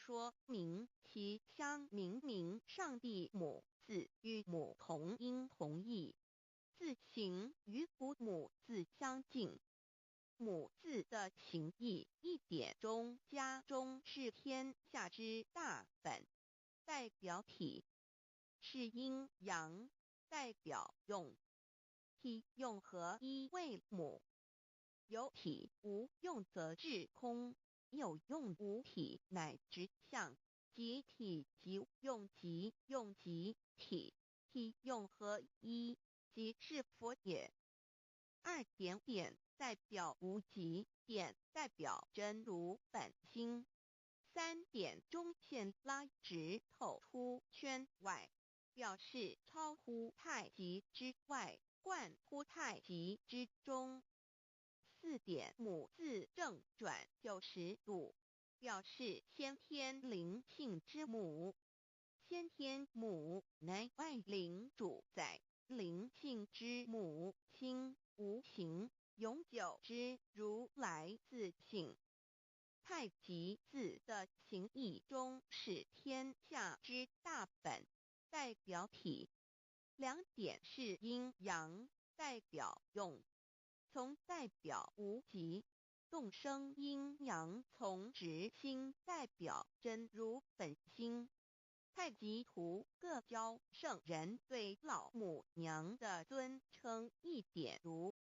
说明其乡名上帝母字与母同音同义，字形与父母字相近。母字的情义一点中加中是天下之大本，代表体是阴阳，代表用。体用合一为母，有体无用则至空，有用无体乃直相，即体即用即用即体，体用合一，即是佛也。二点点代表无极，点代表真如本心。三点中线拉直透出圈外，表示超乎太极之外，贯乎太极之中。四点母字正转90度，表示先天灵性之母。先天母乃外灵主宰，灵性之母亲无形，永久之如来自性。太极字的形义中是天下之大本，代表体。两点是阴阳，代表用。从代表无极，动生阴阳从直心代表真如本心。太极图各教圣人对老母娘的尊称一点如